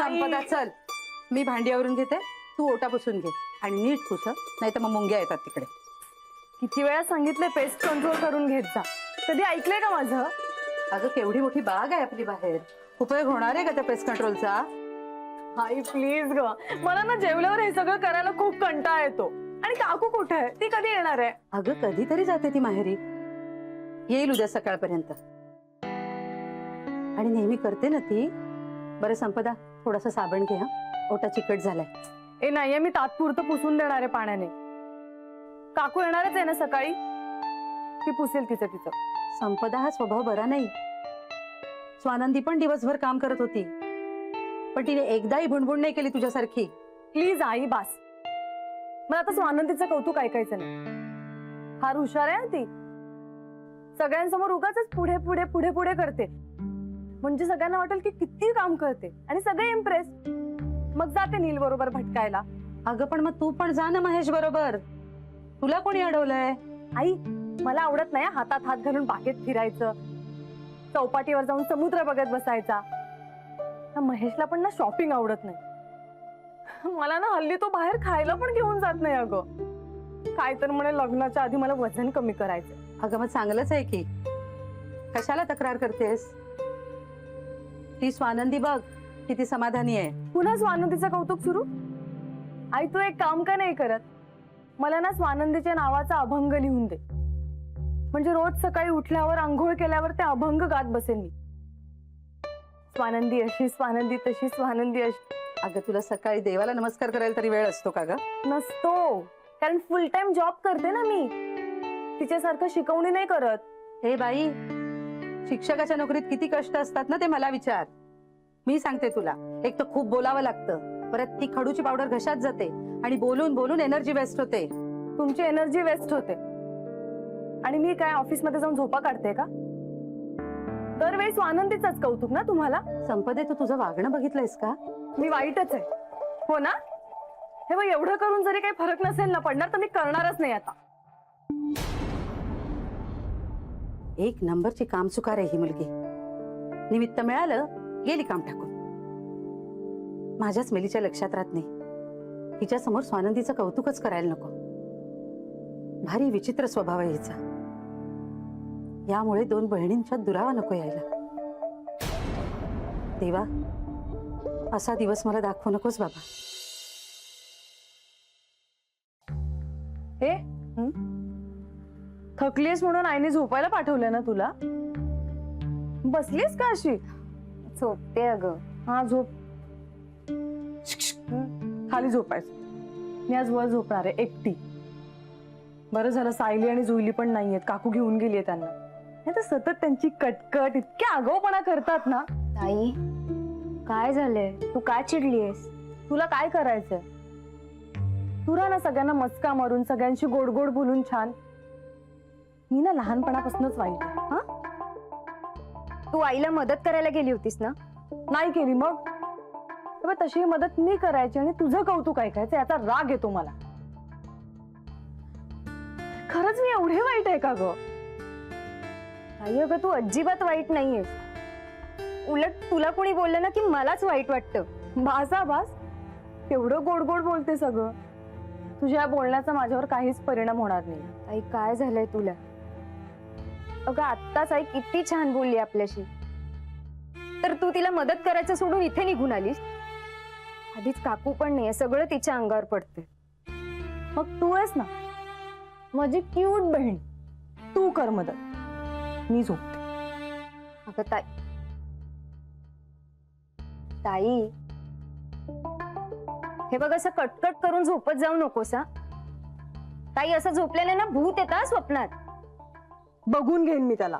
संपदा चल, मी भांडी आवरून घेते, तू ओटा पुसून घे आणि नीट पुस, नाही तर मग मुंग्या येतात तिकडे. किती वेळा सांगितले पेस्ट कंट्रोल करून घेत जा, कधी ऐकलंय का माझं? अगं केवढी मोठी बाग आहे आपली बाहेर, उपयोग होणार आहे का त्या पेस्ट कंट्रोलचा? आई प्लीज ग, मला ना जेवल्यावर हे सगळं करायला खूप कंटाळा येतो. आणि काकू कुठे आहे? ती कधी येणार आहे? अगं कधीतरी जाते ती माहेरी, येईल उद्या सकाळपर्यंत. आणि नेहमी करते ना ती. बरं संपदा, थोडासा साबण घे, हा ओटा चिकट झालाय. ए नाहीये, मी तात्पुरतं पुसून देणार आहे पाण्याने. काकू येणारच आहे ना सकाळी, ती पुसेल तिचं तिचं. संपदा हा स्वभाव बरा नाही. स्वानंदी पण दिवसभर काम करत होती, पण तिने एकदाही भुणभुण नाही केली तुझ्यासारखी. प्लीज आई बास, मला आता स्वानंदीचं कौतुक ऐकायचं नाही. फार हुशार आहे ती, सगळ्यांसमोर उगाच पुढे पुढे पुढे पुढे करते, म्हणजे सगळ्यांना वाटेल की किती काम करते आणि सगळे इम्प्रेस. मग जाते नील बरोबर भटकायला. अगं पण मग तू पण जा ना महेश बरोबर, तुला कोणी अडवलंय? आई मला आवडत नाही हातात हात घालून बागेत फिरायचं, चौपाटीवर जाऊन समुद्र बघत बसायचा. महेशला पण ना शॉपिंग आवडत नाही. मला ना हल्ली तो बाहेर खायला पण घेऊन जात नाही. अगं काय तर म्हणे लग्नाच्या आधी मला वजन कमी करायचं. अगं मग चांगलंच आहे की, कशाला तक्रार करतेस? ती स्वानंदी बघ किती समाधानी आहे. पुन्हा स्वानंदीचं कौतुक सुरू? आई तू एक काम का नाही करत, मला ना स्वानंदीच्या नावाचा अभंग लिहून दे, म्हणजे रोज सकाळी उठल्यावर आंघोळ केल्यावर ते अभंग गात बसेन मी. स्वानंदी अशी, स्वानंदी तशी, स्वानंदी अशी. अगं तुला सकाळी देवाला नमस्कार करायला तरी वेळ असतो का ग? नसतो, कारण फुल टाइम जॉब करते ना मी, तिच्यासारखं शिकवणी नाही करत. हे बाई, शिक्षकाच्या नोकरीत किती कष्ट असतात ना ते मला विचार. मी सांगते तुला, एक तर खूप बोलावं लागतं, परत ती खडूची पावडर घशात जाते आणि बोलून बोलून एनर्जी वेस्ट होते. तुमची एनर्जी वेस्ट होते आणि मी काय ऑफिस मध्ये जाऊन झोपा काढते का? दरवेळी स्वानंदीचंच कौतुक ना तुम्हाला? संपदे, तू तुझं वागणं बघितलंयस का? मी वाईटच आहे हो ना? हे बघ, एवढं करून जरी काही फरक नसेल ना पडणार तर मी करणारच नाही आता. एक नंबरची कामचुकार आहे ही मुलगी. निमित्त मिळालं गेली काम टाकून. माझ्याच मेलीच्या लक्षात राहत नाही, हिच्या समोर स्वानंदीचं कौतुकच करायला नको. भारी विचित्र स्वभाव आहे हिचा. यामुळे दोन बहिणींच्यात दुरावा नको यायला. देवा, असा दिवस मला दाखवू नकोस बाबा. हे थकलीस म्हणून आईने झोपायला पाठवलं ना तुला? बसलीस का अशी? झोपते अगं. हा झोप, खाली झोपायचं. मी आज वर झोपणार आहे एकटी. बरं झालं सायली आणि जुईली पण नाहीयेत, काकू घेऊन गेलीये त्यांना. नाही तर सतत त्यांची कटकट, इतके आगाऊपणा करतात ना. ताई काय झालंय? तू का चिडलीयस? तुला काय करायचंय? तुला ना सगळ्यांना मस्का मारून सगळ्यांशी गोड गोड बोलून छान. मी ना लहानपणापासूनच वाईट आहे. हा, तू आईला मदत करायला गेली होतीस ना? नाही केली मग? तेव्हा तशी मदत मी करायची आणि तुझं कौतुक ऐकायचं, याचा राग येतो मला. खरंच मी एवढे वाईट आहे का ग? आई अगं तू अजिबात वाईट नाहीयेस. उलट तुला कोणी बोललं ना की मलाच वाईट वाटतं. भासा भास, एवढं गोड गोड बोलते सगळं. तुझ्या बोलण्याचा माझ्यावर काहीच परिणाम होणार नाही. आई काय झालंय तुला? अगं आत्ताच आई किती छान बोलली आपल्याशी, तर तू तिला मदत करायचं सोडून इथे निघून आलीस. आधीच काकू पण नाही, सगळं तिच्या अंगावर पडते. मग तू आहेस ना माझी क्यूट बहीण, तू कर मदत, मी झोपते. अगं ताई, ताई हे बघ, असं कटकट करून झोपत जाऊ नकोस हा. ताई असं झोपलेलं ना भूत येतं स्वप्नात. बघून घेईन मी त्याला.